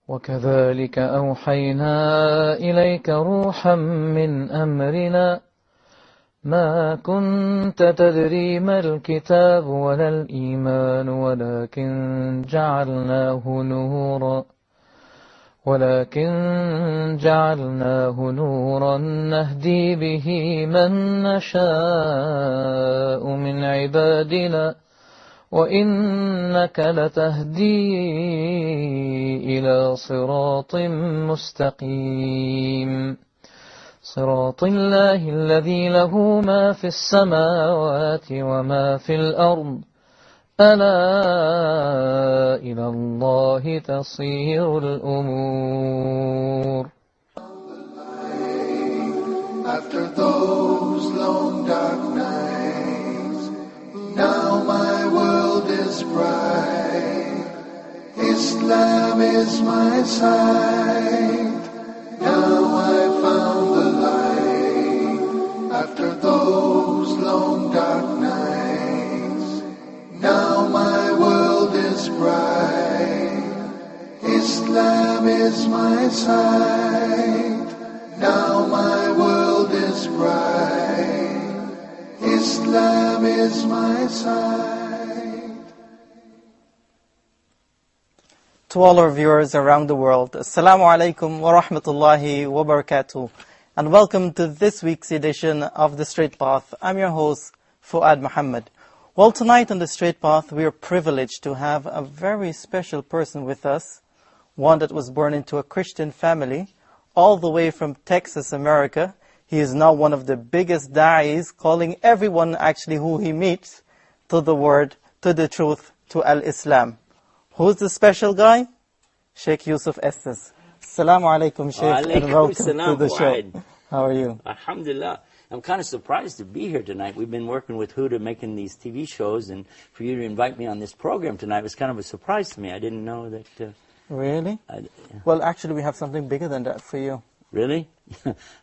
وكذلك أوحينا إليك روحا من أمرنا ما كنت تدري ما الكتاب ولا الإيمان ولكن جعلناه نورا نهدي به من نشاء من عبادنا وإنك لتهدي إلى صراط مستقيم صراط الله الذي له ما في السماوات وما في الأرض ألا إلى الله تصير الأمور. After those long dark nights, now my world is bright. Islam is my sight. Now I found the light. After those long dark nights, now my world is bright. Islam is my sight. Now my world is bright. Islam is my sight. To all our viewers around the world, Assalamu alaikum wa rahmatullahi wa barakatuh, and welcome to this week's edition of The Straight Path. I'm your host, Fuad Muhammad. Well, tonight on The Straight Path, we are privileged to have a very special person with us, one that was born into a Christian family, all the way from Texas, America. He is now one of the biggest da'is, calling everyone actually who he meets to the word, to the truth, to Al-Islam. Who's the special guy? Sheikh Yusuf Estes. Assalamu alaikum, Sheikh, and welcome to the show. How are you? Alhamdulillah. I'm kind of surprised to be here tonight. We've been working with Huda making these TV shows, and for you to invite me on this program tonight was kind of a surprise to me. I didn't know that... Really? Well, actually, we have something bigger than that for you. Really?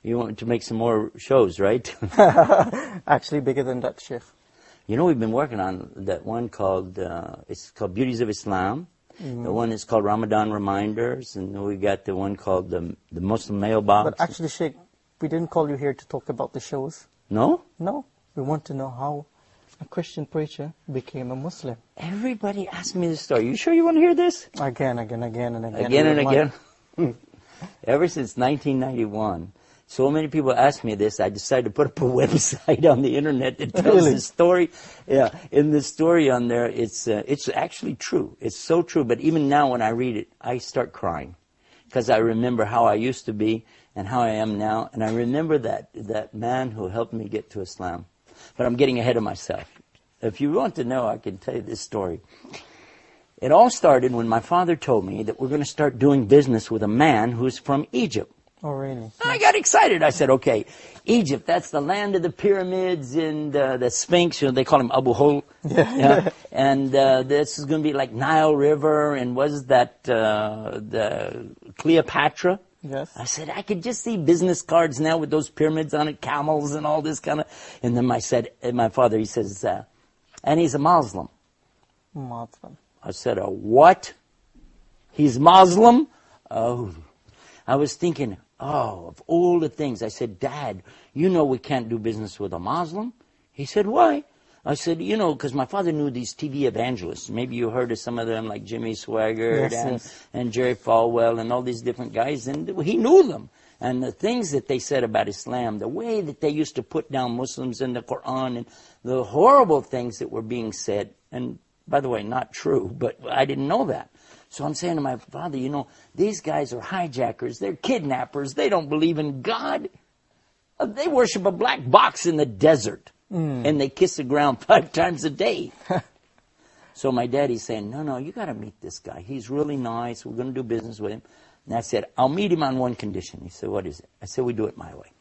You want to make some more shows, right? Actually, bigger than that, Sheikh. You know, we've been working on that one called, it's called Beauties of Islam. The one is called Ramadan Reminders, and then we got the one called the Muslim Mailbox. But actually, Sheikh, we didn't call you here to talk about the shows. No? No. We want to know how a Christian preacher became a Muslim. Everybody asks me this story. You sure you want to hear this? Again. Again and again. Ever since 1991, so many people ask me this, I decided to put up a website on the internet that tells the story. Yeah, in the story on there, it's actually true. It's so true, but even now when I read it, I start crying. Because I remember how I used to be and how I am now, and I remember that man who helped me get to Islam. But I'm getting ahead of myself. If you want to know, I can tell you this story. It all started when my father told me that we're going to start doing business with a man who's from Egypt. Oh, really? I got excited. I said, okay, Egypt, that's the land of the pyramids and the Sphinx. You know, they call him Abu Hol. Yeah. And this is going to be like Nile River, and was that the Cleopatra? Yes. I said, I could just see business cards now with those pyramids on it, camels and all this kind of... And then my father, he says, and he's a Muslim. Muslim. I said, a what? He's Muslim? Oh. I was thinking, of all the things. I said, Dad, you know we can't do business with a Muslim. He said, why? I said, because my father knew these TV evangelists. Maybe you heard of some of them, like Jimmy Swaggart and Jerry Falwell and all these different guys. And he knew them. And the things that they said about Islam, the way that they used to put down Muslims in the Quran, and the horrible things that were being said. And by the way, not true, but I didn't know that. So I'm saying to my father, these guys are hijackers. They're kidnappers. They don't believe in God. They worship a black box in the desert. And they kiss the ground 5 times a day. So my daddy's saying, no, you got to meet this guy. He's really nice. We're going to do business with him. And I said, I'll meet him on one condition. He said, what is it? I said, we do it my way.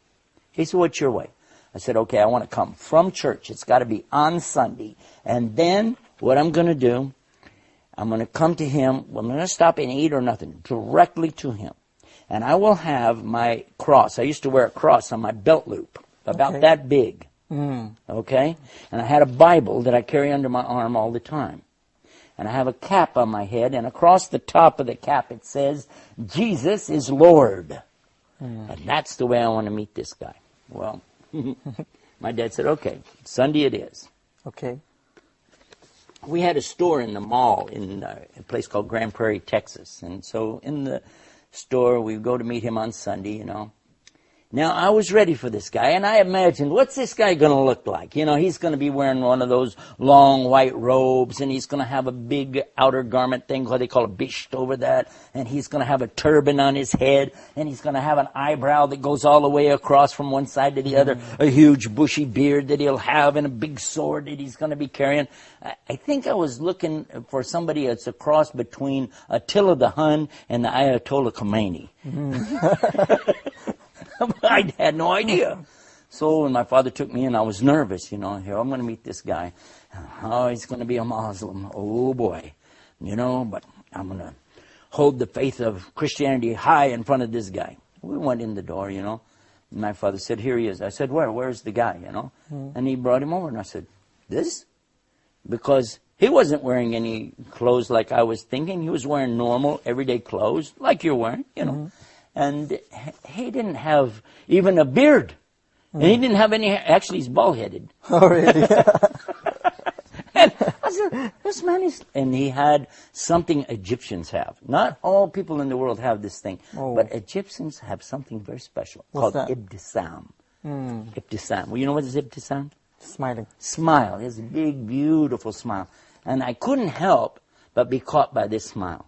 He said, what's your way? I said, okay, I want to come from church. It's got to be on Sunday. And then what I'm going to do, I'm going to come to him. I'm going to stop and eat or nothing, directly to him. And I will have my cross. I used to wear a cross on my belt loop, about that big. Okay? And I had a Bible that I carry under my arm all the time. and I have a cap on my head, and across the top of the cap it says, Jesus is Lord. And that's the way I want to meet this guy. Well, my dad said, okay, Sunday it is. Okay. We had a store in the mall in a place called Grand Prairie, Texas. And so in the store, we go to meet him on Sunday, you know. Now, I was ready for this guy, and I imagined, what's this guy going to look like? You know, he's going to be wearing one of those long white robes, and he's going to have a big outer garment thing, what they call a bisht over that, and he's going to have a turban on his head, and he's going to have an eyebrow that goes all the way across from one side to the other, a huge bushy beard that he'll have, and a big sword that he's going to be carrying. I think I was looking for somebody that's a cross between Attila the Hun and the Ayatollah Khomeini. I had no idea. So when my father took me in, I was nervous, you know. Here, I'm going to meet this guy. Oh, he's going to be a Muslim. Oh, boy. You know, but I'm going to hold the faith of Christianity high in front of this guy. We went in the door, you know. And my father said, here he is. I said, where's the guy, you know? And he brought him over, and I said, this? Because he wasn't wearing any clothes like I was thinking. He was wearing normal, everyday clothes, like you're wearing, you know. And he didn't have even a beard. And he didn't have any hair. Actually, he's bald-headed. Oh, really? And I said, this man is... And he had something Egyptians have. Not all people in the world have this thing. But Egyptians have something very special called ibtisam. Ibtisam. Well, you know what is ibtisam? Smiling. Smile. He has a big, beautiful smile. And I couldn't help but be caught by this smile.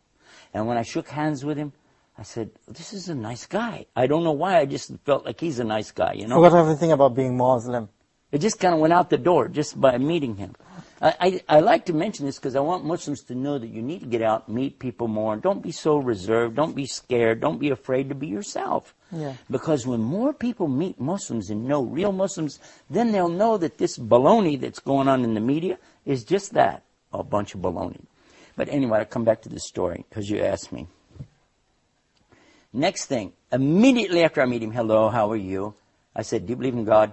And when I shook hands with him, I said, this is a nice guy. I don't know why, I just felt like he's a nice guy, you know. Forgot everything about being Muslim. It just kind of went out the door just by meeting him. I like to mention this because I want Muslims to know that you need to get out, meet people more. Don't be so reserved. Don't be scared. Don't be afraid to be yourself. Yeah. Because when more people meet Muslims and know real Muslims, then they'll know that this baloney that's going on in the media is just that, a bunch of baloney. But anyway, I'll come back to the story because you asked me. Next thing, immediately after I meet him, hello, how are you? I said, do you believe in God?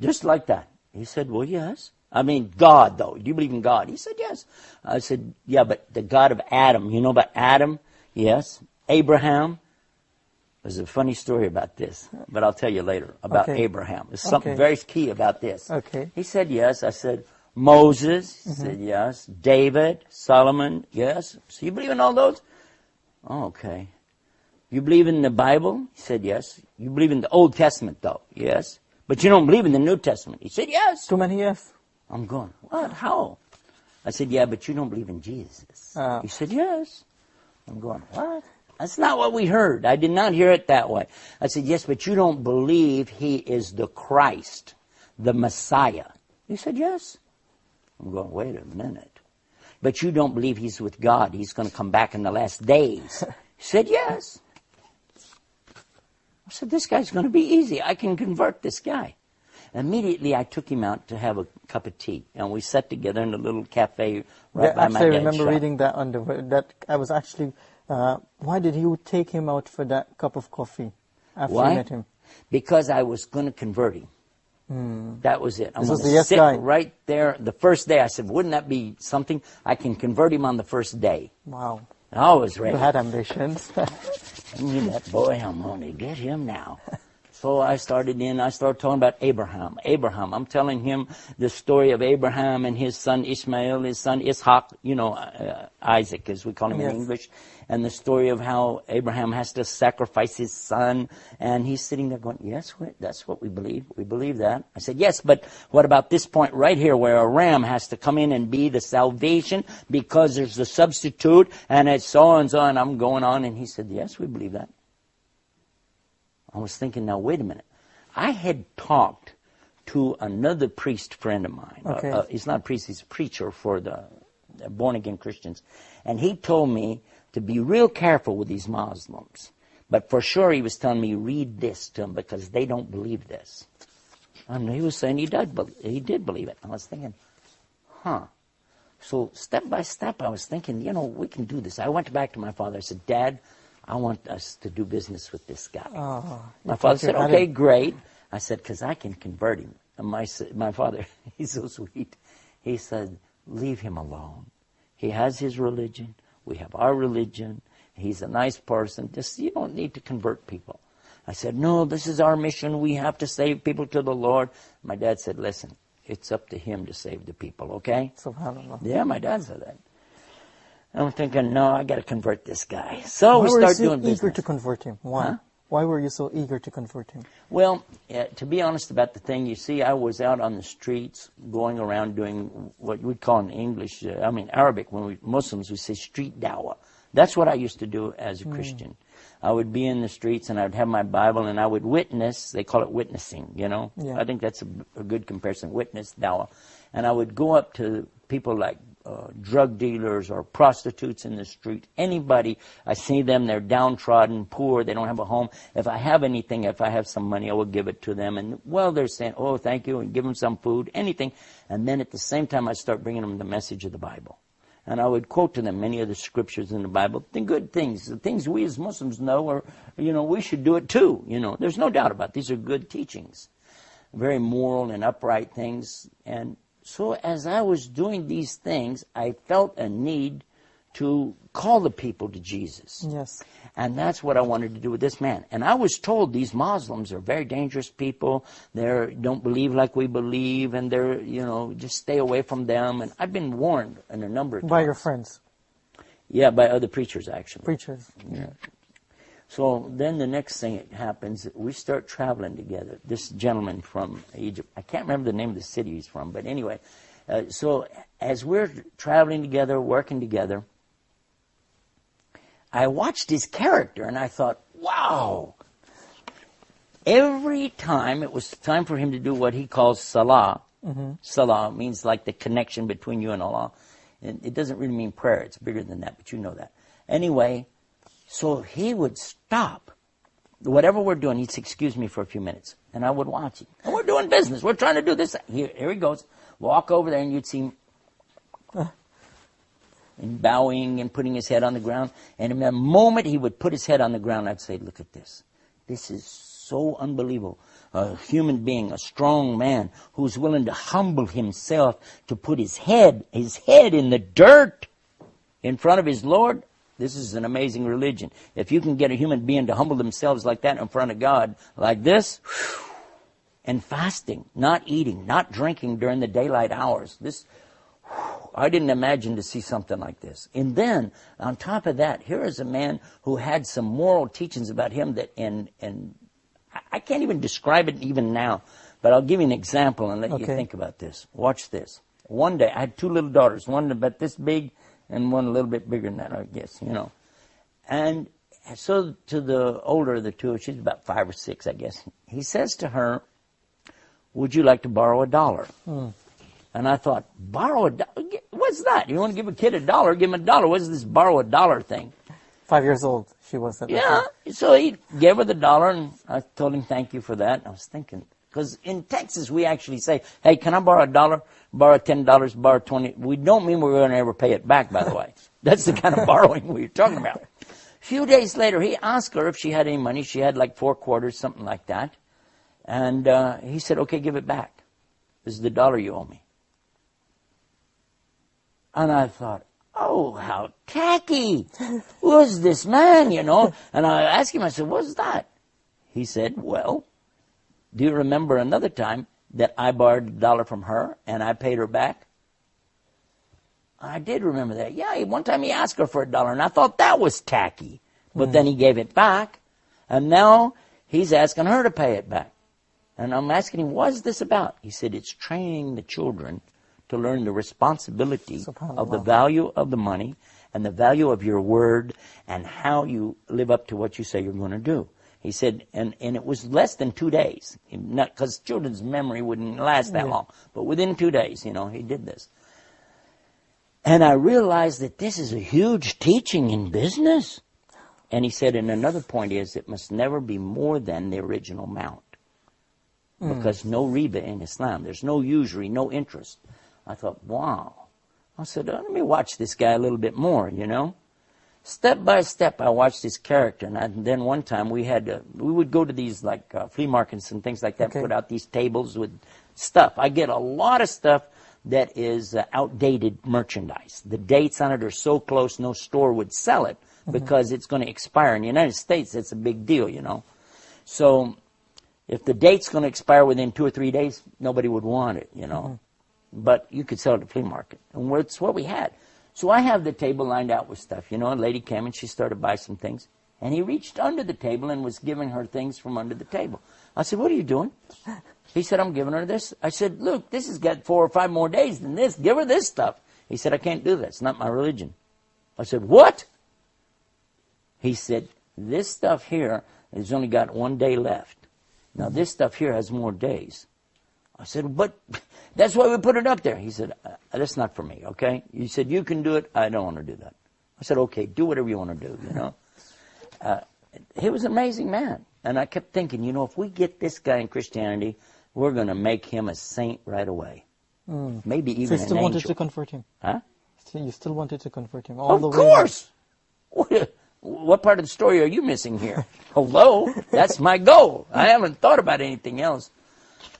Just like that. He said, well, yes. I mean, God, though. Do you believe in God? He said, yes. I said, yeah, but the God of Adam. You know about Adam? Yes. Abraham. There's a funny story about this, but I'll tell you later about Abraham. There's something very key about this. Okay. He said, yes. I said, Moses. He said, yes. David, Solomon, yes. So you believe in all those? Oh, okay. You believe in the Bible? He said, yes. You believe in the Old Testament, though? Yes. But you don't believe in the New Testament? He said, yes. Too many yes. I'm going, what? How? I said, yeah, but you don't believe in Jesus. He said, yes. I'm going, what? That's not what we heard. I did not hear it that way. I said, yes, but you don't believe he is the Christ, the Messiah. He said, yes. I'm going, wait a minute. But you don't believe he's with God. He's going to come back in the last days. He said, yes. I said, this guy's going to be easy. I can convert this guy. Immediately, I took him out to have a cup of tea. And we sat together in a little cafe right by my dad's I remember shop. reading that on that. I was actually, why did you take him out for that cup of coffee after you met him? Because I was going to convert him. That was it. I'm This was going the to sit guy. right there the first day. I said, wouldn't that be something? I can convert him on the first day. Wow. I was ready. You had ambitions. That boy, I'm going to get him now. So I started talking about Abraham. I'm telling him the story of Abraham and his son Ishmael, his son Ishaq, Isaac, as we call him in English, and the story of how Abraham has to sacrifice his son. And he's sitting there going, yes, that's what we believe. We believe that. I said, yes, but what about this point right here where a ram has to come in and be the salvation because there's a substitute and it's so and so, and I'm going on. And he said, yes, we believe that. I was thinking, now, wait a minute. I had talked to another priest friend of mine. Okay. He's not a priest, he's a preacher for the born-again Christians. And he told me to be real careful with these Muslims. But for sure he was telling me, read this to them because they don't believe this. And he was saying he did believe it. I was thinking, So step by step I was thinking, we can do this. I went back to my father. I said, Dad, I want us to do business with this guy. My father said, okay, great. I said, because I can convert him. And my father, he's so sweet. He said, leave him alone. He has his religion. We have our religion. He's a nice person. Just, you don't need to convert people. I said, no, this is our mission. We have to save people to the Lord. My dad said, listen, it's up to him to save the people, okay? Subhanallah. Yeah, my dad said that. I'm thinking, no, I got to convert this guy. So we start doing business. Why were you so eager to convert him? Why? Huh? Why were you so eager to convert him? Well, to be honest about the thing, you see, I was out on the streets going around doing what we'd call in English, Arabic, when we Muslims, we say street dawah. That's what I used to do as a Christian. I would be in the streets and I would have my Bible and I would witness. They call it witnessing, you know. Yeah. I think that's a good comparison, witness, dawah. And I would go up to people like drug dealers or prostitutes in the street. Anybody, I see them, they're downtrodden, poor, they don't have a home. If I have anything, if I have some money, I will give it to them. And, well, they're saying, oh, thank you, and give them some food, anything. And then at the same time, I start bringing them the message of the Bible. And I would quote to them many of the scriptures in the Bible, the good things, the things we as Muslims know, or, we should do it too. There's no doubt about it. These are good teachings, very moral and upright things. And so as I was doing these things, I felt a need to call the people to Jesus. Yes. And that's what I wanted to do with this man. And I was told these Muslims are very dangerous people. They don't believe like we believe, and they're, just stay away from them. And I've been warned in a number of times. By your friends? Yeah, by other preachers, actually. Preachers. Yeah. So then the next thing that happens, we start traveling together. This gentleman from Egypt, I can't remember the name of the city he's from, but anyway. So as we're traveling together, working together, I watched his character and I thought, wow. Every time it was time for him to do what he calls salah. Salah means like the connection between you and Allah. And it doesn't really mean prayer. It's bigger than that, but you know that. Anyway, so he would stop. Whatever we're doing, he'd say, excuse me for a few minutes. And I would watch him. And we're doing business. We're trying to do this. Here he goes. Walk over there and you'd see him and bowing and putting his head on the ground. And in a moment he would put his head on the ground, I'd say, look at this. This is so unbelievable. A human being, a strong man who's willing to humble himself to put his head in the dirt in front of his Lord. This is an amazing religion. If you can get a human being to humble themselves like that in front of God, like this, and fasting, not eating, not drinking during the daylight hours. I didn't imagine to see something like this. And then, on top of that, here is a man who had some moral teachings about him that, and I can't even describe it even now, but I'll give you an example and let you think about this. Watch this. One day, I had two little daughters, one about this big and one a little bit bigger than that, I guess, And so to the older of the two, she's about 5 or 6, I guess, he says to her, would you like to borrow $1? And I thought, borrow $1? What's that? You want to give a kid $1? Give him $1. What's this borrow $1 thing? 5 years old she was at that time. So he gave her the $1, and I told him thank you for that. And I was thinking, because in Texas we actually say, hey, can I borrow $1? Borrow $10, borrow $20. We don't mean we're going to ever pay it back, by the way. That's the kind of borrowing we're talking about. A few days later, he asked her if she had any money. She had like 4 quarters, something like that. And he said, okay, give it back. This is the $1 you owe me. And I thought, oh, how tacky. Who's this man, And I asked him, I said, what's that? He said, well, do you remember another time that I borrowed $1 from her and I paid her back? I did remember that. Yeah, one time he asked her for $1 and I thought that was tacky. But then he gave it back. And now he's asking her to pay it back. And I'm asking him, what's this about? He said, it's training the children to learn the responsibility of the value of the money and the value of your word and how you live up to what you say you're going to do. He said, and it was less than 2 days, because children's memory wouldn't last that long. But within 2 days, he did this. And I realized that this is a huge teaching in business. And he said, and another point is, it must never be more than the original amount. Because no riba in Islam. There's no usury, no interest. I thought, wow. I said, let me watch this guy a little bit more, Step by step, I watched his character. And then one time we would go to these flea markets and things like that, put out these tables with stuff. I get a lot of stuff that is outdated merchandise. The dates on it are so close, no store would sell it because it's going to expire. In the United States, it's a big deal, you know. So if the date's going to expire within 2 or 3 days, nobody would want it, you know. But you could sell it at the flea market. And it's what we had. So I have the table lined out with stuff. You know, a lady came and she started to buy some things. And he reached under the table and was giving her things from under the table. I said, what are you doing? He said, I'm giving her this. I said, look, this has got 4 or 5 more days than this. Give her this stuff. He said, I can't do that. It's not my religion. I said, what? He said, this stuff here has only got 1 day left. Now, this stuff here has more days. I said, but that's why we put it up there. He said, that's not for me, okay? He said, you can do it. I don't want to do that. I said, okay, do whatever you want to do, you know. He was an amazing man. And I kept thinking, you know, if we get this guy in Christianity, we're going to make him a saint right away. Maybe even an angel. So you still wanted to convert him? Huh? So you still wanted to convert him all the way? Of course! What part of the story are you missing here? Hello? That's my goal. I haven't thought about anything else.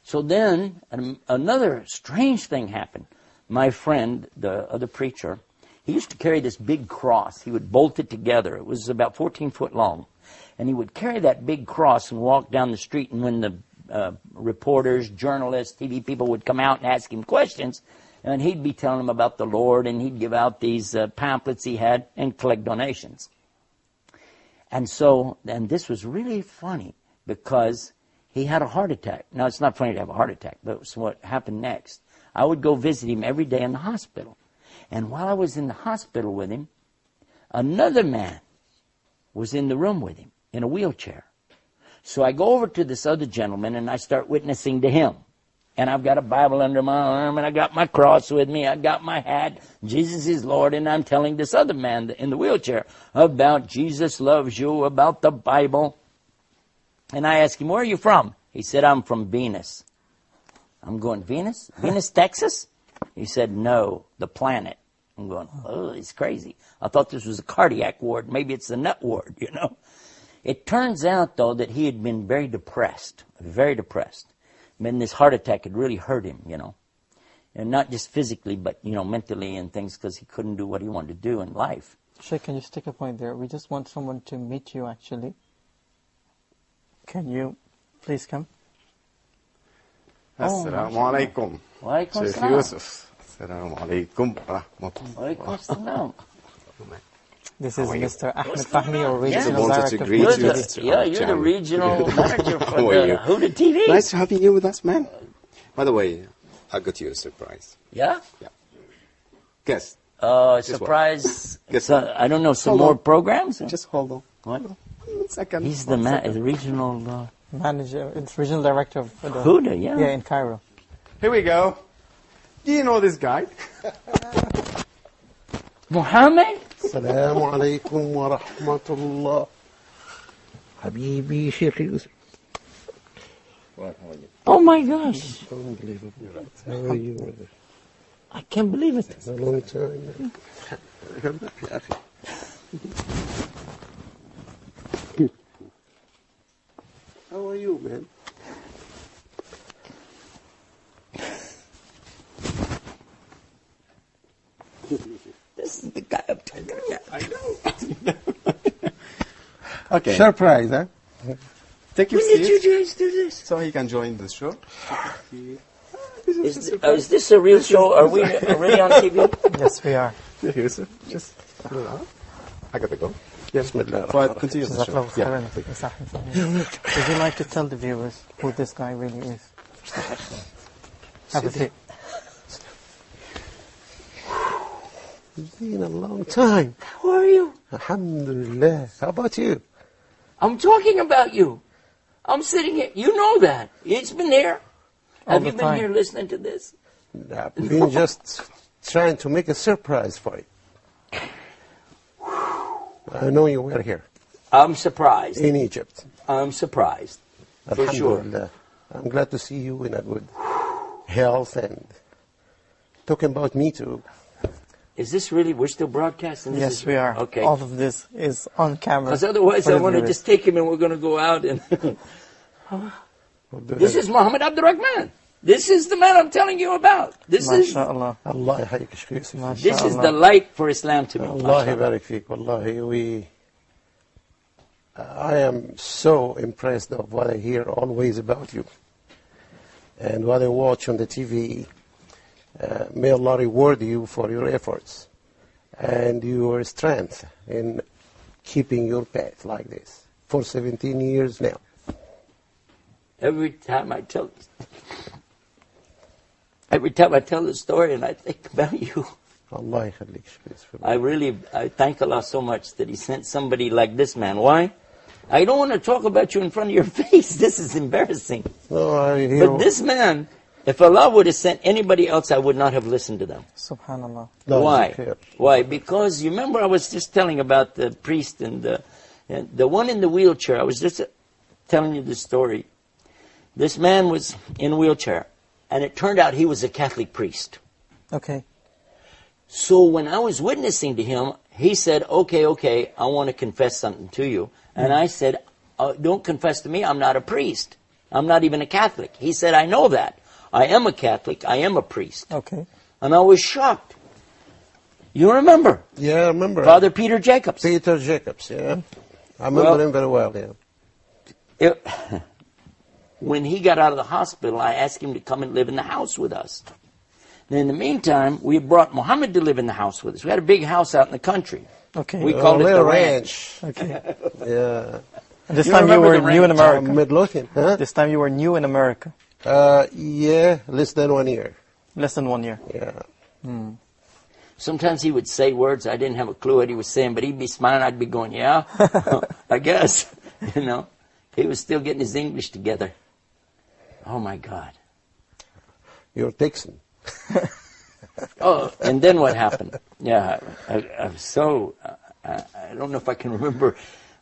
So then, another strange thing happened. My friend, the other preacher, he used to carry this big cross. He would bolt it together. It was about 14 foot long. And he would carry that big cross and walk down the street. And when the reporters, journalists, TV people would come out and ask him questions, and he'd be telling them about the Lord, and he'd give out these pamphlets he had and collect donations. And so, and this was really funny because he had a heart attack. Now, it's not funny to have a heart attack, but it's what happened next. I would go visit him every day in the hospital. And while I was in the hospital with him, another man was in the room with him in a wheelchair. So I go over to this other gentleman and I start witnessing to him. And I've got a Bible under my arm and I got my cross with me. I got my hat. Jesus is Lord. And I'm telling this other man in the wheelchair about Jesus loves you, about the Bible. And I asked him, where are you from? He said, I'm from Venus. I'm going, Venus? Venus, Texas? He said, no, the planet. I'm going, oh, it's crazy. I thought this was a cardiac ward. Maybe it's a nut ward, you know. It turns out, though, that he had been very depressed, very depressed. I mean, this heart attack had really hurt him, you know. And not just physically, but, you know, mentally and things because he couldn't do what he wanted to do in life. Sheikh, can you stick a point there? We just want someone to meet you, actually. Can you please come? Assalamu alaikum. Wa alaikum Sheikh assalam. Yusuf. Assalamu alaikum wa rahmatullah. Wa alaikum assalam. This is Mr. Ahmed Fahmi, or regional wanted to director. greet You're you. you're the regional manager for How are you? the Huda TV. Nice to have you here with us, man. By the way, I got you a surprise. Yeah? Guess. Surprise. Guess I don't know, some Hold more on. programs? Just hold on. What? 1 second. He's the regional Manager, it's regional director of the Huda, yeah. Yeah, in Cairo. Here we go. Do you know this guy? Muhammad? السلام عليكم ورحمة الله حبيبي شيخ يوسف. Oh my gosh. Unbelievable. How are you, brother? I can't believe it. It's a long time. يا أخي. How are you, man? This is the guy I'm talking about. I know. Okay. Surprise, huh? Take your When did you seat guys do this? so he can join the show. Is this a real show? Are we really on TV? Yes, we are. Yusuf, just I gotta go. بسم الله But الرحمن continue the جزاك الله show. خيرا. Mr. Ahmed Fahmi. Would you like to tell the viewers who this guy really is? Have a seat. It's been a long time. How are you? Alhamdulillah. How about you? I'm talking about you. I'm sitting here. You know that. It's been there. All Have the you been time. here listening to this? I've been just trying to make a surprise for you. I know you were here I'm surprised. in Egypt. I'm surprised. For sure. Alhamdulillah. I'm glad to see you in a good health and talking about me too. Is this really, we're still broadcasting? This Yes, is- we are. Okay. All of this is on camera. Because otherwise for I the want to viewers. just take him and we're going to go out and... This is Muhammad Abdul Rahman. This is the man I'm telling you about. This is MashaAllah. Allah يحييك يا شيخ يوسف. this is the light for Islam to me. Allah يبارك فيك. Wallahi, I am so impressed of what I hear always about you and what I watch on the TV. May Allah reward you for your efforts and your strength in keeping your path like this for 17 years now. Every time I tell the story and I think about you, Allah يخليك شيخ يوسف. I thank Allah so much that He sent somebody like this man. Why? I don't want to talk about you in front of your face. This is embarrassing. No, I hear. But this man, if Allah would have sent anybody else, I would not have listened to them. Subhanallah. No, Why? it's okay. Why? Because you remember I was just telling about the priest and the one in the wheelchair. I was just telling you the story. This man was in a wheelchair, and it turned out he was a Catholic priest. Okay. So when I was witnessing to him, he said, okay, I want to confess something to you. And I said, don't confess to me, I'm not a priest. I'm not even a Catholic. He said, I know that. I am a Catholic, I am a priest. Okay. And I was shocked. You remember? Yeah, I remember. Father Peter Jacobs. Peter Jacobs, yeah. I remember him very well, yeah. When he got out of the hospital, I asked him to come and live in the house with us. And in the meantime, we brought Muhammad to live in the house with us. We had a big house out in the country. Okay. We called it the little ranch. Okay. Yeah. And this You time you remember were the new in ranch? America. Midlothian, huh? This time you were new in America. Yeah, less than 1 year. Less than 1 year. Yeah. Sometimes he would say words I didn't have a clue what he was saying, but he'd be smiling. I'd be going, yeah, I guess. You know, he was still getting his English together. Oh my God. You're Texan. Oh, and then what happened? Yeah, I'm so, I don't know if I can remember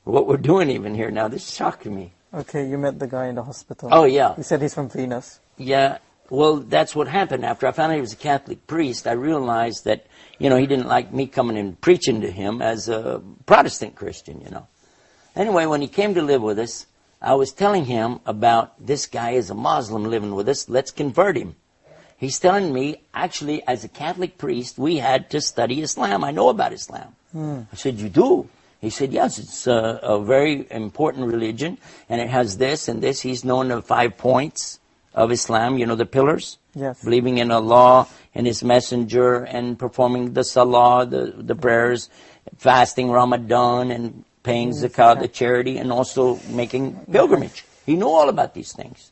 what we're doing even here now. This shocked me. Okay, you met the guy in the hospital. Oh, yeah. He said he's from Venus. Yeah, well, that's what happened. After I found out he was a Catholic priest, I realized that, he didn't like me coming and preaching to him as a Protestant Christian, Anyway, when he came to live with us, I was telling him about this guy is a Muslim living with us. Let's convert him. He's telling me, actually, as a Catholic priest, we had to study Islam. I know about Islam. I said, you do? He said, yes, it's a very important religion, and it has this and this. He's known the 5 points of Islam, the pillars. Yes. Believing in Allah and His Messenger and performing the Salah, the prayers, fasting Ramadan and paying Zakah, the charity, and also making pilgrimage. He knew all about these things.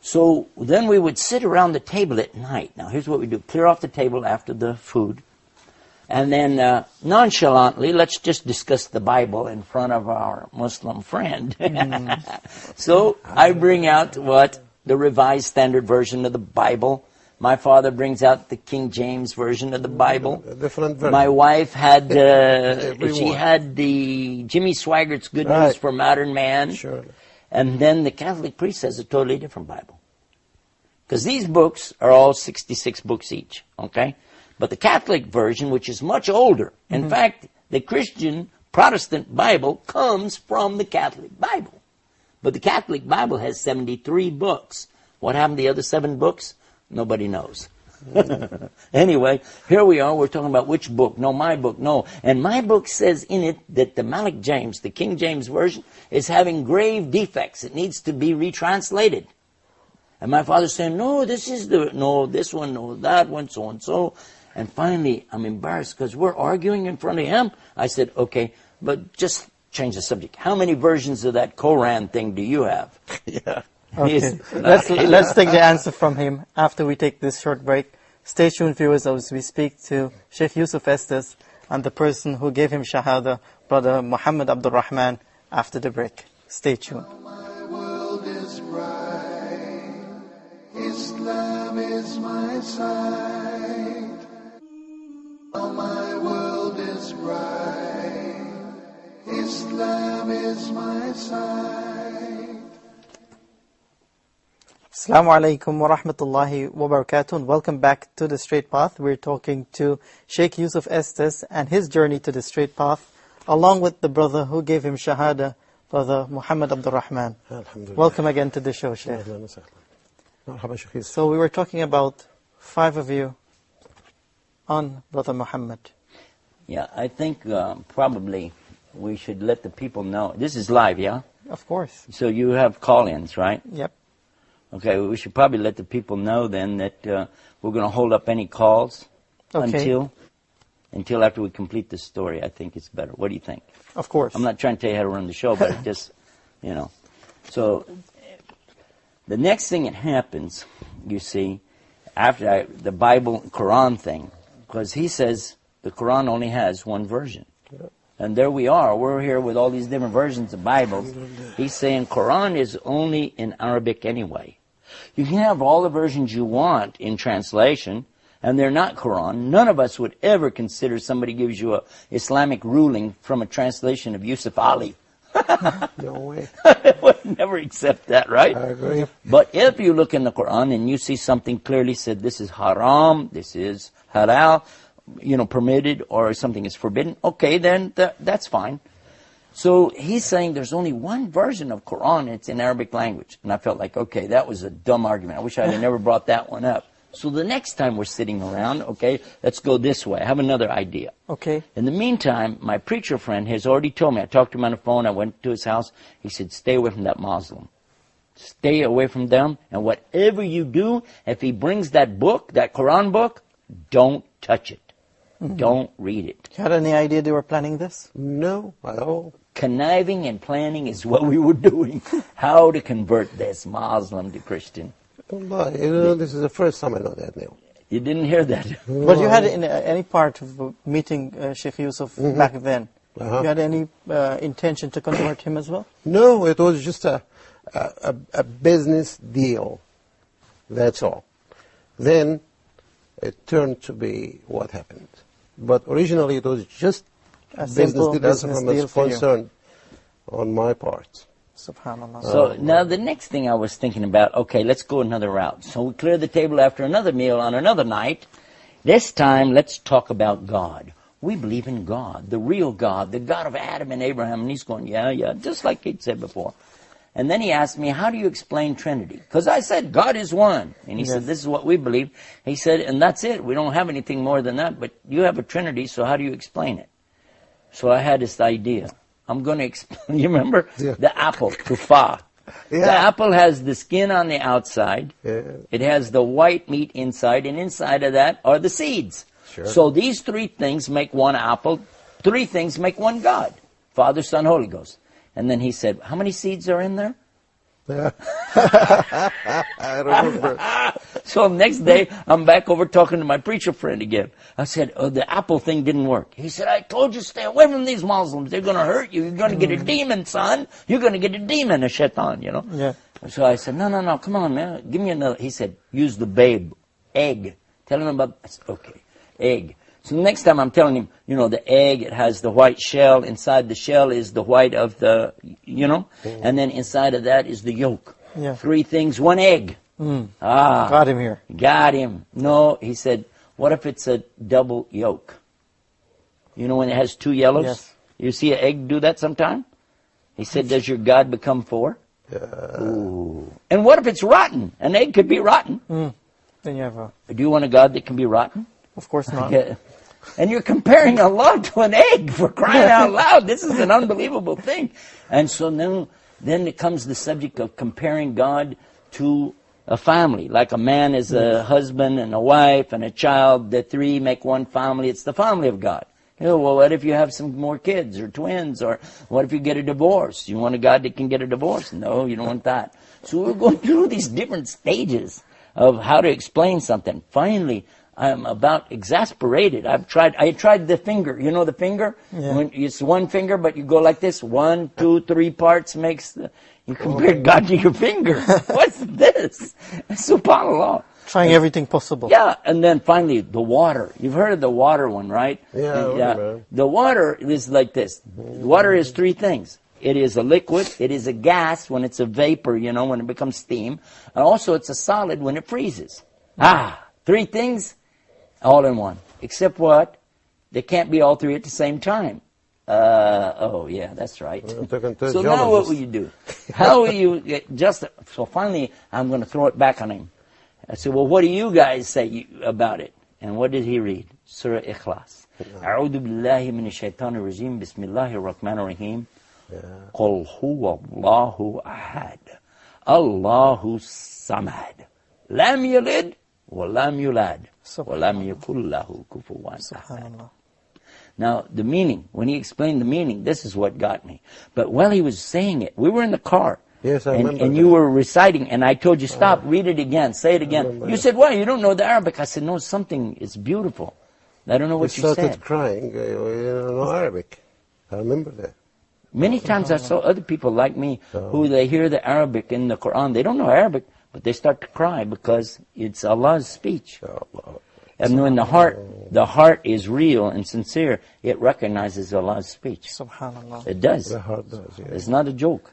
So then we would sit around the table at night. Now here's what we do. Clear off the table after the food. And then nonchalantly, let's just discuss the Bible in front of our Muslim friend. So I bring out the Revised Standard Version of the Bible. My father brings out the King James Version of the Bible. Different version. My wife had, she had the Jimmy Swaggart's Good News for Modern Man. Sure. And then the Catholic priest has a totally different Bible. Because these books are all 66 books each, okay? But the Catholic version, which is much older, in fact, the Christian Protestant Bible comes from the Catholic Bible. But the Catholic Bible has 73 books. What happened to the other 7 books? Nobody knows. Anyway, here we are. We're talking about which book. No, my book. No. And my book says in it that the Malik James, the King James Version, is having grave defects. It needs to be retranslated. And my father's saying, no, this one, no, that one, so and so. And finally, I'm embarrassed because we're arguing in front of him. I said, okay, but just change the subject. How many versions of that Koran thing do you have? Yeah. Okay. Let's take the answer from him after we take this short break. Stay tuned, viewers, as we speak to Sheikh Yusuf Estes and the person who gave him Shahada, Brother Muhammad Abdul Rahman, after the break. Stay tuned. My world is bright. Islam is my sight. My world is bright. Islam is my sight. Assalamu alaikum wa rahmatullahi wa barakatuh, and welcome back to The Straight Path. We're talking to Sheikh Yusuf Estes and his journey to the straight path, along with the brother who gave him Shahada, Brother Muhammad Abdul Rahman. Alhamdulillah. Welcome again to the show, Sheikh. مرحبا شيخ يوسف. So we were talking about 5 of you on Brother Muhammad. Yeah, I think probably we should let the people know. This is live, yeah? Of course. So you have call-ins, right? Yep. Okay, we should probably let the people know then that we're going to hold up any calls Okay. until after we complete the story. I think it's better. What do you think? Of course. I'm not trying to tell you how to run the show, but it just, you know. So the next thing that happens, you see, after the Bible, Quran thing, because he says the Quran only has one version. And there we are. We're here with all these different versions of Bibles. He's saying Quran is only in Arabic anyway. You can have all the versions you want in translation, and they're not Quran. None of us would ever consider somebody gives you a Islamic ruling from a translation of Yusuf Ali. No way. Would never accept that, right? I agree. But if you look in the Quran and you see something clearly said, this is haram, this is halal, permitted, or something is forbidden, okay, then that's fine. So he's saying there's only one version of Quran, it's in Arabic language. And I felt like, okay, that was a dumb argument. I wish I had never brought that one up. So the next time we're sitting around, okay, let's go this way. I have another idea. Okay. In the meantime, my preacher friend has already told me, I talked to him on the phone, I went to his house, he said, stay away from that Muslim. Stay away from them, and whatever you do, if he brings that book, that Quran book, don't touch it. Don't read it. You had any idea they were planning this? No, at all. Conniving and planning is what we were doing. How to convert this Muslim to Christian. Allah, this is the first time I know that now. You didn't hear that? But you had in any part of meeting Sheikh Yusuf back then, you had any intention to convert him as well? No, it was just a business deal. That's all. Then it turned to be what happened. But originally it was just A business simple deal. business That's deal for you. concerned on my part. Subhanallah. So now the next thing I was thinking about, okay, let's go another route. So we clear the table after another meal on another night. This time, let's talk about God. We believe in God, the real God, the God of Adam and Abraham. And he's going, yeah, just like he'd said before. And then he asked me, how do you explain Trinity? Because I said, God is one. And he said, this is what we believe. He said, and that's it. We don't have anything more than that. But you have a Trinity, so how do you explain it? So I had this idea. I'm going to explain. You remember? Yeah. The apple, tufah. Yeah. The apple has the skin on the outside. Yeah. It has the white meat inside. And inside of that are the seeds. Sure. So these 3 things make one apple. 3 things make one God. Father, Son, Holy Ghost. And then he said, how many seeds are in there? I remember. So next day, I'm back over talking to my preacher friend again. I said, the apple thing didn't work. He said, I told you stay away from these Muslims. They're going to hurt you. You're going to get a demon, son. You're going to get a demon, a shaitan, Yeah. So I said, no, come on, man. Give me another. He said, use the babe, egg. Tell him about, I said, okay, egg. So the next time I'm telling him, the egg, it has the white shell. Inside the shell is the white of the, and then inside of that is the yolk. Yeah. 3 things, 1 egg. Got him here. Got him. No, he said, what if it's a double yolk? You know when it has 2 yellows? Yes. You see an egg do that sometime? He said, does your God become 4? Yeah. Ooh. And what if it's rotten? An egg could be rotten. Then you have Do you want a God that can be rotten? of course not. Yeah. And you're comparing Allah to an egg, for crying out loud. This is an unbelievable thing. And so then it comes the subject of comparing God to a family. Like a man is a husband and a wife and a child. The 3 make one family. It's the family of God. Well, what if you have some more kids or twins? Or what if you get a divorce? You want a God that can get a divorce? No, you don't want that. So we're going through these different stages of how to explain something. Finally, I'm about exasperated. I tried the finger. You know the finger? Yeah. When it's 1 finger, but you go like this. 1, 2, 3 parts makes you compare God to your finger. What's this? SubhanAllah. Trying everything possible. Yeah, and then finally, the water. You've heard of the water one, right? Yeah, I remember. The water is like this. Water is 3 things. It is a liquid. It is a gas when it's a vapor, when it becomes steam. And also it's a solid when it freezes. 3 things, all in one. Except what? They can't be all 3 at the same time. Yeah, that's right. So now what will you do? How will you so finally, I'm going to throw it back on him. I said, well, what do you guys say about it? And what did he read? Surah Ikhlas. أعوذ بالله من الشيطان الرجيم بسم الله الرحمن الرحيم قل هو الله أحد الله الصمد لم يلد ولم يولد ولم يكن له كفوا أحد. Now, the meaning, when he explained the meaning, this is what got me. But while he was saying it, we were in the car. Yes, I remember. And you were reciting, and I told you, stop, read it again, say it again. You said, why? You don't know the Arabic. I said, no, something, it's beautiful. I don't know what you said. He started crying, you don't know Arabic. I remember that. Many times I saw other people like me who they hear the Arabic in the Quran. They don't know Arabic, but they start to cry because it's Allah's speech. And when the heart is real and sincere, it recognizes Allah's speech. Subhanallah. It does. The heart does, yeah. It's not a joke.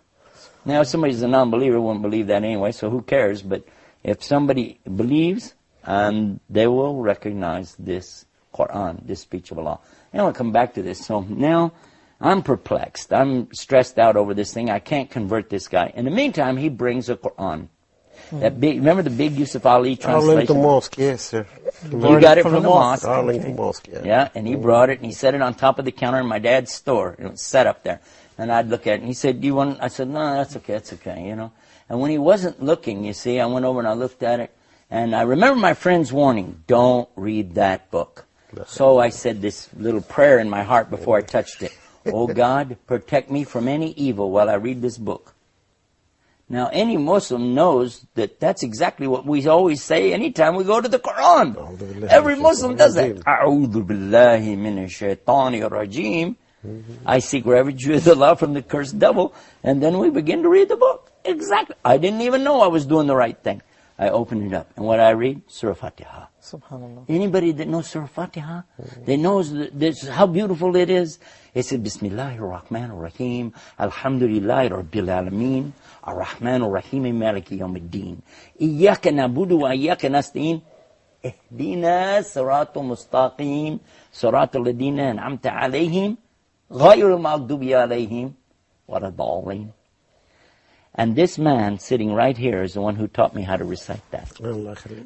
Now, if somebody's a non-believer, won't believe that anyway, so who cares? But if somebody believes, they will recognize this Quran, this speech of Allah. And I'll come back to this. So now, I'm perplexed. I'm stressed out over this thing. I can't convert this guy. In the meantime, he brings a Quran. That big, remember the big Yusuf Ali translation? Arlington Mosque, yes, sir. He got it from the mosque. Arlington Mosque, yeah. Yeah, and he brought it, and he set it on top of the counter in my dad's store. It was set up there. And I'd look at it, and he said, do you want, I said, no, that's okay, you know. And when he wasn't looking, you see, I went over and I looked at it, and I remember my friend's warning, don't read that book. So I said this little prayer in my heart before I touched it. Oh God, protect me from any evil while I read this book. Now, any Muslim knows that that's exactly what we always say anytime we go to the Quran. Every Muslim does that. أعوذ بالله من الشيطان الرجيم. I seek refuge with Allah from the cursed devil. And then we begin to read the book. Exactly. I didn't even know I was doing the right thing. I opened it up. And what I read? Surah Fatiha. Subhanallah. Anybody that knows Surah Fatiha, they knows this, how beautiful it is. It said, Bismillahir Rahmanir Rahim, Alhamdulillahi Rabbil Alameen, Ar-Rahmanir Rahim, Maliki Yawmiddin. Iyaka nabudu wa iyaka nasta'in. Ihdina siratal mustaqim, siratal ladina an'amta alayhim, ghayril maghdubi alayhim, waladallin. And this man sitting right here is the one who taught me how to recite that.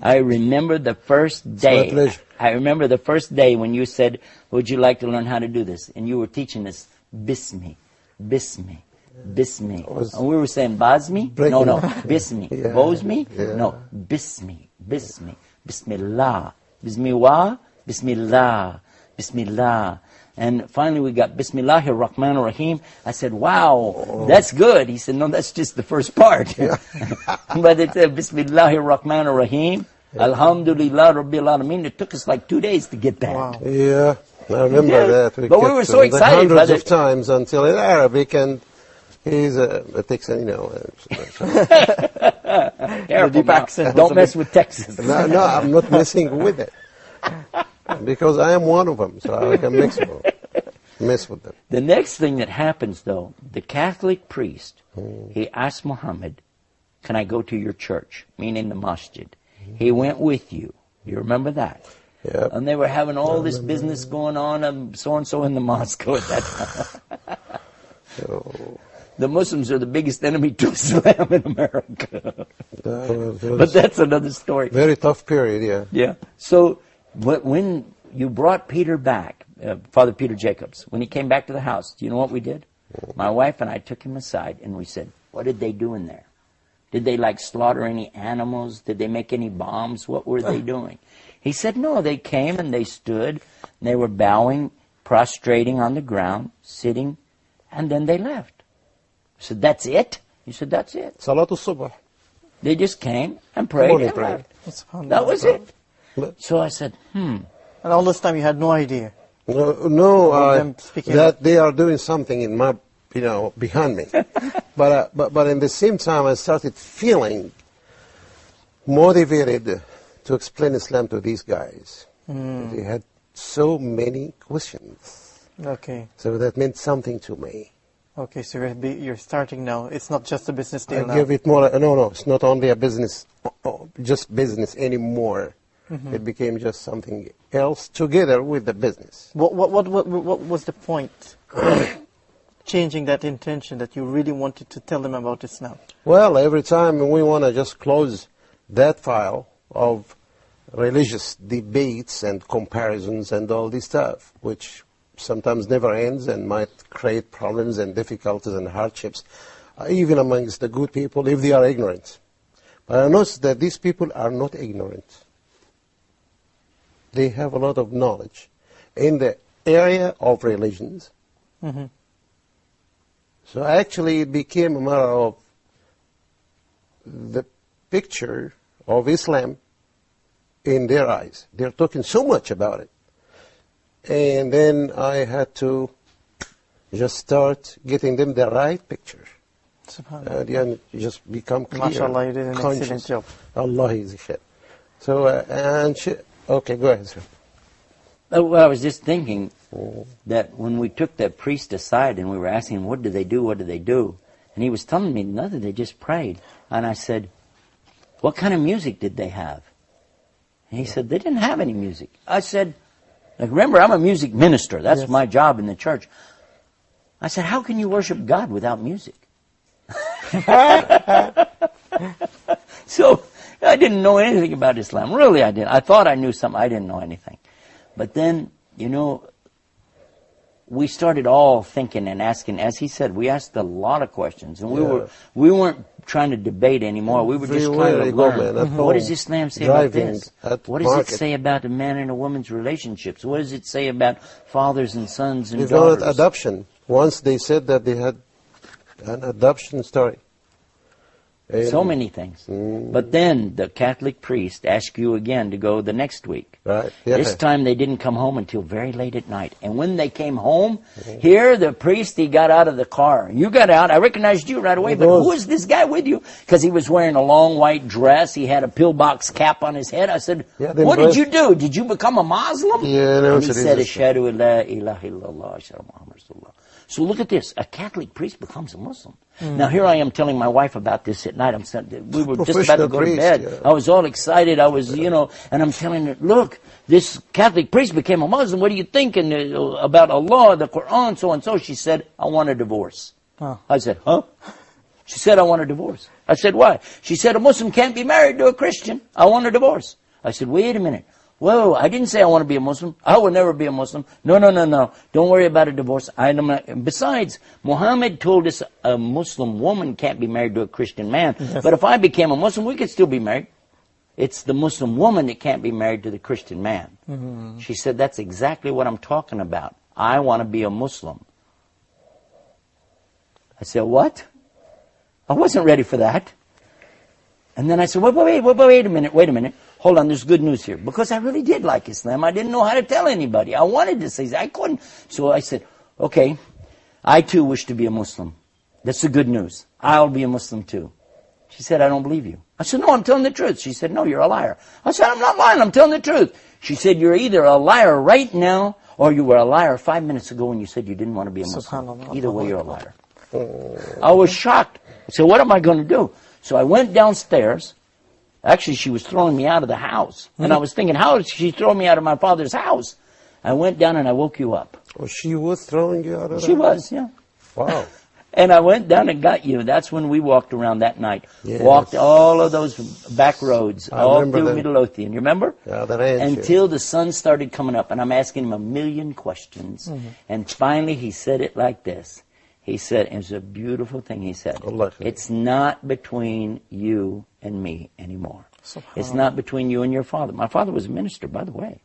I remember the first day. I remember the first day when you said, would you like to learn how to do this? And you were teaching us Bismi, Bismi, Bismi. And we were saying Bazmi? No, Bismi. Bozmi? No, Bismi, Bismi, Bismillah, Bismiwa, Bismillah, Bismillah. And finally we got Bismillahir Rahmanir Rahim. I said, wow, that's good. He said, no, that's just the first part. But it said Bismillahir Rahmanir Rahim. Alhamdulillah Rabbil Alameen. It took us like 2 days to get that. Wow. Yeah, I remember that. But we were so excited. Hundreds of times until in Arabic, and he's a Texan, you know. Careful, don't mess with Texas. No, I'm not messing with it. Because I am one of them, so I can mess with them. The next thing that happens, though, the Catholic priest, he asked Muhammad, can I go to your church? Meaning the masjid. He went with you. You remember that? Yep. And they were having all this business going on, and so-and-so in the mosque at that time. The Muslims are the biggest enemy to Islam in America. But that's another story. Very tough period, yeah. Yeah. So, but when you brought Peter back, Father Peter Jacobs, when he came back to the house, do you know what we did? My wife and I took him aside and we said, what did they do in there? Did they like slaughter any animals? Did they make any bombs? What were they doing? He said, no, they came and they stood, and they were bowing, prostrating on the ground, sitting, and then they left. I said, that's it? He said, that's it. Salatul Subh. They just came and prayed and left. That was it. So I said, And all this time you had no idea? That they are doing something in my, behind me. but in the same time I started feeling motivated to explain Islam to these guys. They had so many questions. Okay. So that meant something to me. Okay, so you're starting now. It's not just a business deal now. I give it more. No, it's not only a business, just business anymore. It became just something else together with the business. What was the point? Changing that intention that you really wanted to tell them about Islam? Well, every time we want to just close that file of religious debates and comparisons and all this stuff, which sometimes never ends and might create problems and difficulties and hardships, even amongst the good people if they are ignorant. But I notice that these people are not ignorant. They have a lot of knowledge in the area of religions. Mhm. So actually it became a matter of the picture of Islam in their eyes. They're talking so much about it. And then I had to just start getting them the right picture. SubhanAllah. And then you just become clear. MashaAllah, you did an conscious. excellent job. Allah is a shit. So, okay, go ahead, sir. Well, I was just thinking that when we took that priest aside and we were asking him, what do they do, what do they do? And he was telling me nothing, they just prayed. And I said, what kind of music did they have? And he said, they didn't have any music. I said, like, remember, I'm a music minister. That's Yes. my job in the church. I said, how can you worship God without music? So I didn't know anything about Islam. Really, I didn't. I thought I knew something. I didn't know anything. But then, you know, we started all thinking and asking. As he said, we asked a lot of questions, and we weren't trying to debate anymore. We were just trying to learn. What does Islam say about this? What does it say about a man and a woman's relationships? What does it say about fathers and sons and daughters? Adoption. Once they said that they had an adoption story. So many things. But then the Catholic priest asked you again to go the next week. Right. Yeah. This time they didn't come home until very late at night. And when they came home, here the priest, he got out of the car. You got out. I recognized you right away. But who is this guy with you? Because he was wearing a long white dress. He had a pillbox cap on his head. I said, what did you do? Did you become a Muslim? Yeah, no, and he said, Ashhadu an la ilaha illallah, ashhadu Muhammad Rasulullah. So look at this. A Catholic priest becomes a Muslim. Now here I am telling my wife about this at night. We were just about to go to bed. Yeah. I was all excited. I was, and I'm telling her, look, this Catholic priest became a Muslim. What are you thinking about Allah, the Quran, so and so? She said, I want a divorce. Oh. I said, huh? She said, I want a divorce. I said, why? She said, a Muslim can't be married to a Christian. I want a divorce. I said, wait a minute. Whoa, I didn't say I want to be a Muslim. I will never be a Muslim. No. Don't worry about a divorce. Besides, Muhammad told us a Muslim woman can't be married to a Christian man. Yes. But if I became a Muslim, we could still be married. It's the Muslim woman that can't be married to the Christian man. Mm-hmm. She said, that's exactly what I'm talking about. I want to be a Muslim. I said, what? I wasn't ready for that. And then I said, wait a minute. Hold on, there's good news here. Because I really did like Islam. I didn't know how to tell anybody. I wanted to say, I couldn't. So I said, okay, I too wish to be a Muslim. That's the good news. I'll be a Muslim too. She said, I don't believe you. I said, no, I'm telling the truth. She said, no, you're a liar. I said, I'm not lying, I'm telling the truth. She said, you're either a liar right now, or you were a liar 5 minutes ago when you said you didn't want to be a Muslim. Either way, you're a liar. I was shocked. I said, what am I going to do? So I went downstairs. Actually, she was throwing me out of the house. And I was thinking, how did she throw me out of my father's house? I went down and I woke you up. Oh, she was throwing you out of the house? She was, yeah. Wow. And I went down and got you. That's when we walked around that night. Yes. Walked all of those back roads, all through that. Midlothian. You remember? Yeah, that ranch. Until the sun started coming up. And I'm asking him a million questions. Mm-hmm. And finally he said it like this. He said, it was a beautiful thing he said. It's not between you and me anymore. It's not between you and your father. My father was a minister, by the way.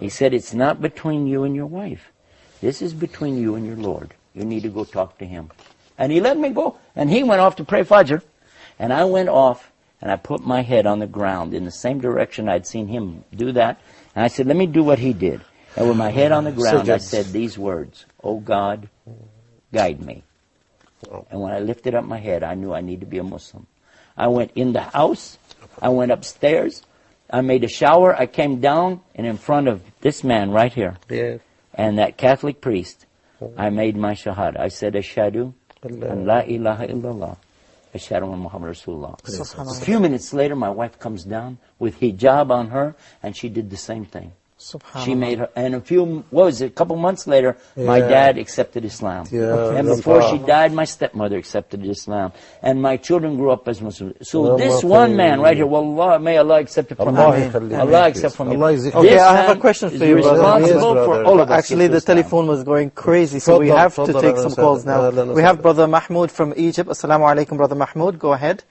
He said, it's not between you and your wife. This is between you and your Lord. You need to go talk to him. And he let me go. And he went off to pray Fajr. And I went off and I put my head on the ground in the same direction I'd seen him do that. And I said, let me do what he did. And with my head on the ground, I said these words, oh God, guide me. And when I lifted up my head, I knew I needed to be a Muslim. I went in the house. I went upstairs. I made a shower. I came down, and in front of this man right here, and that Catholic priest, I made my shahada. I said, Ashhadu an la ilaha illallah, Ashhadu an Muhammad Rasulullah. A few minutes later, my wife comes down with hijab on her, and she did the same thing. Subhanallah. She made her, and a couple months later, my Yeah. dad accepted Islam. Yeah, And before she Grandpa. died, my stepmother accepted Islam. And my children grew up as Muslims. So Allah this khayr. one man right here, wallah, may Allah accept it from Allah him. yakhallik. Allah accept from him. Allah yajzik Okay, This I have a man question is for you, brother. responsible Yes, for brother. all of us. Actually, the Islam. telephone was going crazy, so we Tfaddal, have to tfaddal, take ahlan some wa calls sahlan. now. Ahlan wa We have sahlan. Brother Mahmoud from Egypt. Assalamu alaikum, Brother Mahmoud. Go ahead.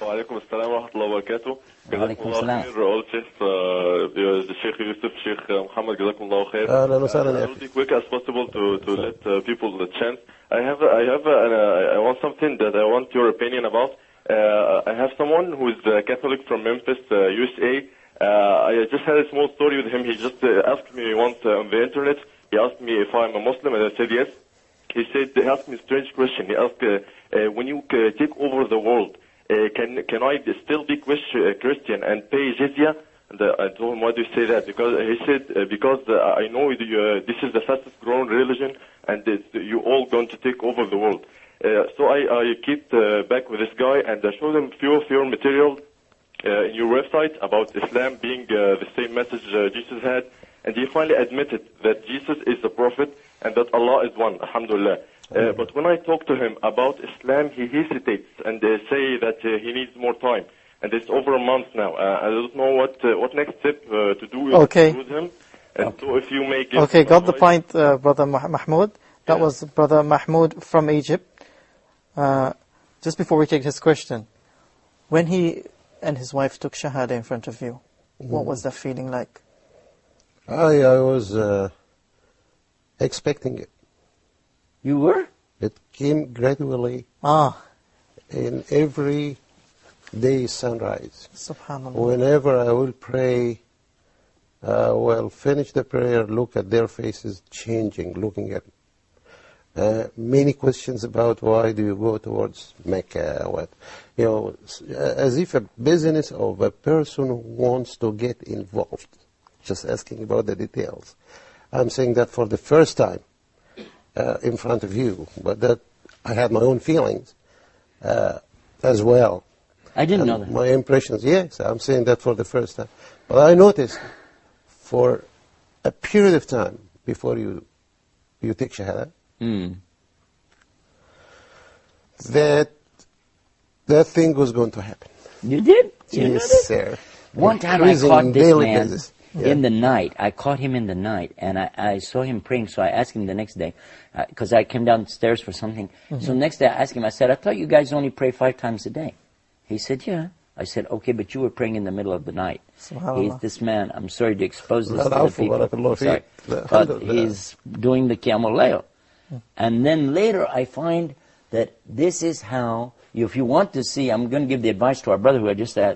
وعليكم السلام ورحمة الله وبركاته. وعليكم جزاكم الله السلام. خير. All Sheikh Yusuf, Sheikh Muhammad, جزاكم الله خير. أهلا وسهلا يا I will be quick as possible to let people the chance. I want something that I want your opinion about. I have someone who is Catholic from Memphis, USA. I just had a small story with him. He just asked me once on the internet. He asked me if I'm a Muslim, and I said yes. He asked me a strange question. He asked, when you take over the world, can I still be Christian and pay jizya? And I told him, why do you say that? Because he said, because I know this is the fastest growing religion, and you all going to take over the world. So I kept back with this guy, and I showed him few of your material in your website about Islam being the same message Jesus had, and he finally admitted that Jesus is the prophet and that Allah is one, alhamdulillah. But when I talk to him about Islam, he hesitates and say that he needs more time. And it's over a month now. I don't know what next step to do with him. And so if you may give Okay, got the advice. point, Brother Mahmoud. That was Brother Mahmoud from Egypt. Just before we take his question, when he and his wife took Shahada in front of you, what was that feeling like? I was expecting it. You were? It came gradually in every day sunrise. Subhanallah. Whenever I will pray, will finish the prayer, look at their faces changing, looking at many questions about why do you go towards Mecca, as if a business of a person who wants to get involved, just asking about the details. I'm saying that for the first time in front of you, but that I had my own feelings as well. I didn't know that. My impressions, yes, I'm saying that for the first time. But I noticed for a period of time before you take Shahada, that thing was going to happen. You did? Yes, sir. One time I Increasing caught this daily man basis. in the night. I caught him in the night, and I saw him praying, so I asked him the next day, because I came downstairs for something. So the next day I asked him, I said, I thought you guys only pray 5 times a day. He said, yeah. I said, okay, but you were praying in the middle of the night. Subhanallah. This man, I'm sorry to expose this to the Al-afu, people, barakallahu sorry, feek. but he's doing the Qiyamul Layl. And then later I find that this is how, if you want to see, I'm going to give the advice to our brother who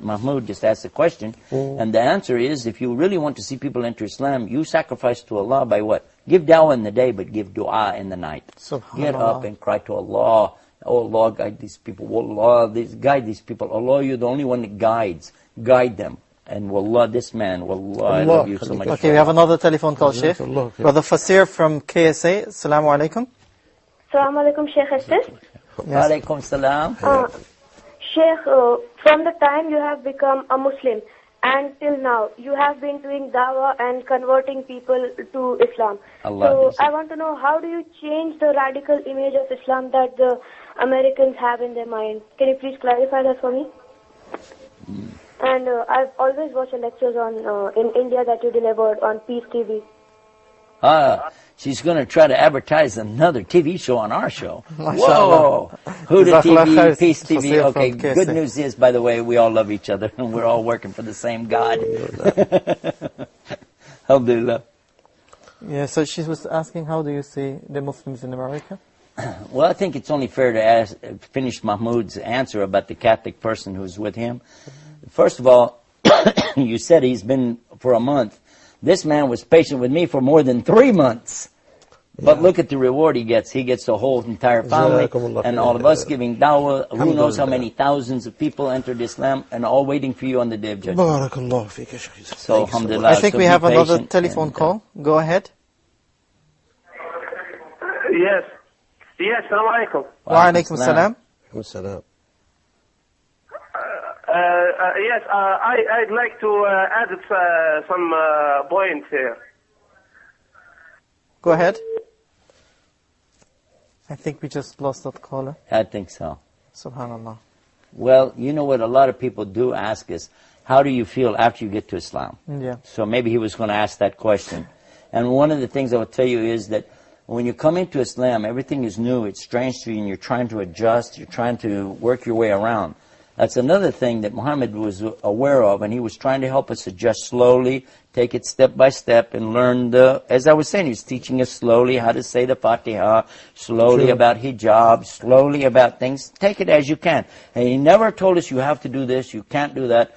Mahmoud just asked the question, and the answer is, if you really want to see people enter Islam, you sacrifice to Allah by what? Give dawah in the day, but give dua in the night. Get up and cry to Allah. Oh Allah, guide these people. Wallah, guide these people. Allah, you're the only one that guides. Guide them. And wallah, this man, wallah, I love you so much. Okay, we have another telephone call, Sheikh. Brother Fasir from KSA. Assalamu alaikum. Assalamu alaikum, Sheikh Estes. Wa alaikum salam. Sheikh, from the time you have become a Muslim and till now, you have been doing dawah and converting people to Islam. Allah So I want to know, how do you change the radical image of Islam that the Americans have in their mind? Can you please clarify that for me? And I've always watched your lectures in India that you delivered on Peace TV. She's going to try to advertise another TV show on our show. MashaAllah. Whoa! Huda Jazakallah TV, khair, Peace TV. Fasir Okay, from KSA. good news is, by the way, we all love each other and we're all working for the same God. Alhamdulillah. Yeah, so she was asking, how do you see the Muslims in America? Well, I think it's only fair to finish Mahmoud's answer about the Catholic person who's with him. First of all, you said he's been for a month. This man was patient with me for more than 3 months. But look at the reward he gets. He gets the whole entire family and all of us giving dawah. Who knows how many thousands of people entered Islam and all waiting for you on the day of judgment. Barakallahu feek, ya Shaykh. So, alhamdulillah. I think so we be have another patient telephone and, call. Go ahead. Yes. Yes, assalamu alaikum. Wa alaikum salam. Salam. Yes, I'd like to add some points here. Go ahead. I think we just lost that caller. I think so. Subhanallah. Well, you know what a lot of people do ask is, how do you feel after you get to Islam? Yeah. So maybe he was going to ask that question. And one of the things I will tell you is that when you come into Islam, everything is new, it's strange to you, and you're trying to adjust, you're trying to work your way around. That's another thing that Muhammad was aware of, and he was trying to help us adjust slowly, take it step by step, and learn as I was saying, he was teaching us slowly how to say the Fatiha, slowly about hijab, slowly about things. Take it as you can. And he never told us you have to do this, you can't do that.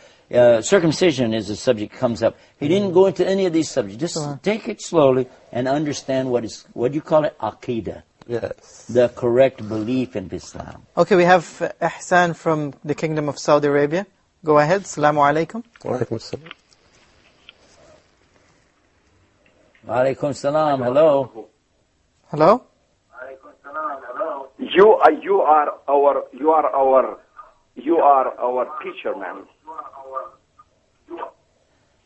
Circumcision is a subject that comes up. He didn't go into any of these subjects. Just take it slowly and understand what do you call it? Aqidah. Yes. The correct belief in Islam. Okay, we have Ihsan from the Kingdom of Saudi Arabia. Go ahead. Assalamu alaikum. Wa alaikum assalam. Wa alaikum salam. Hello. Hello? You are our teacher, man.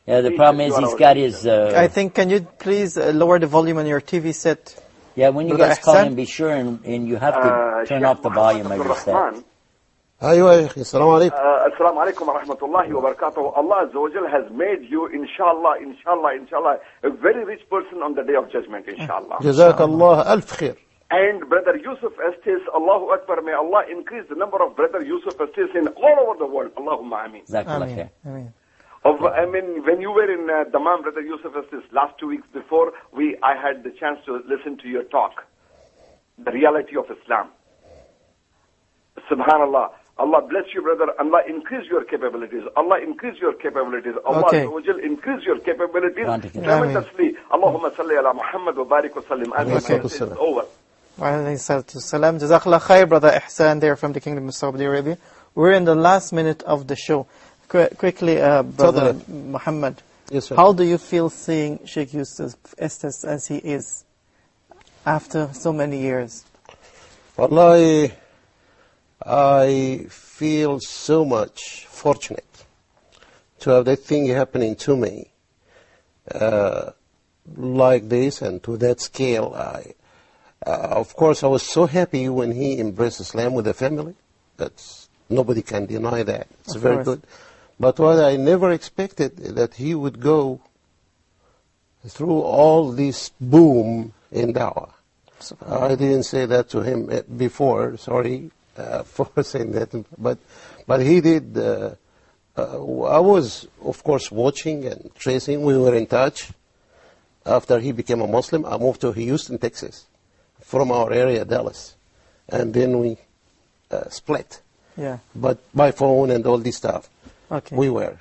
Yeah, the problem is he's got his... I think, can you please lower the volume on your TV set? Yeah, when you guys call him, be sure and you have to turn off the volume of your set. أيوة يا أخي السلام عليكم. السلام عليكم ورحمة الله وبركاته. Allah Azza wa Jal has made you, inshallah, a very rich person on the day of judgment, inshallah. جزاك الله ألف خير. And brother Yusuf Estes, Allahu Akbar, may Allah increase the number of brother Yusuf Estes in all over the world. Allahumma ameen. Ameen. Ameen. I mean, when you were in Dammam, brother Yusuf Estes, last 2 weeks before, I had the chance to listen to your talk, the reality of Islam. Subhanallah. Allah bless you, brother. Allah increase your capabilities. Allah increase your capabilities. Allah increase your capabilities tremendously. Allahumma salli ala Muhammad wa barik wa sallim. It's over. Wa alayhi salatu salam. Jazakallah khair, brother Ihsan there from the Kingdom of Saudi Arabia. We're in the last minute of the show. Quickly, brother Muhammad, yes, sir. How do you feel seeing Sheikh Yusuf Estes as he is after so many years? Wallahi, I feel so much fortunate to have that thing happening to me like this and to that scale. Of course, I was so happy when he embraced Islam with the family. Nobody can deny that. It's very good. But what I never expected that he would go through all this boom in dawah. I didn't say that to him before. Sorry for saying that. But he did. I was, of course, watching and tracing. We were in touch. After he became a Muslim, I moved to Houston, Texas, from our area, Dallas. And then we split. Yeah. But by phone and all this stuff. Okay. We were.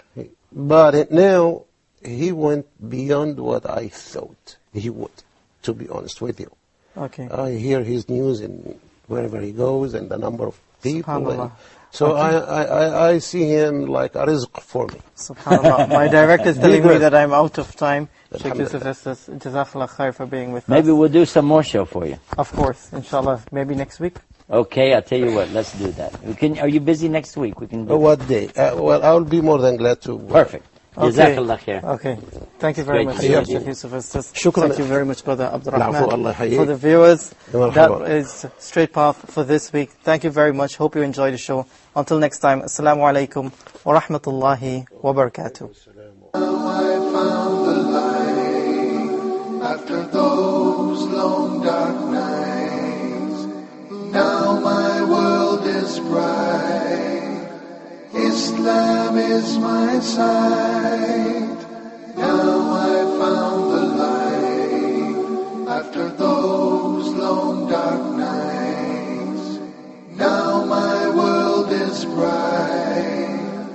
But now he went beyond what I thought he would, to be honest with you. Okay. I hear his news in wherever he goes and the number of people. And so I see him like a rizq for me. SubhanAllah. My director is telling me that I'm out of time. Sheikh Yusuf Estes, Jazakallah khair for being with us. Maybe we'll do some more show for you. Of course, inshallah. Maybe next week. Okay, I'll tell you what, let's do that. Are you busy next week? We can do what day? Well, I'll be more than glad to. Perfect. Jazakallah khair. Okay. Thank you very much, Sheikh Yusuf Estes. Shukran. Thank you very much, Brother Abdurrahman. For the viewers, that is Straight Path for this week. Thank you very much. Hope you enjoyed the show. Until next time, Assalamu alaikum wa rahmatullahi wa barakatuh. I found the light after those long dark nights. Now my world is bright. Islam is my sight. Now I found the light after those long dark nights. Now my world is bright.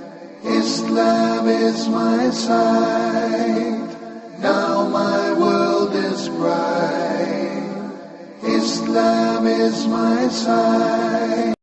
Islam is my sight. Now my world is bright. Islam is my sight.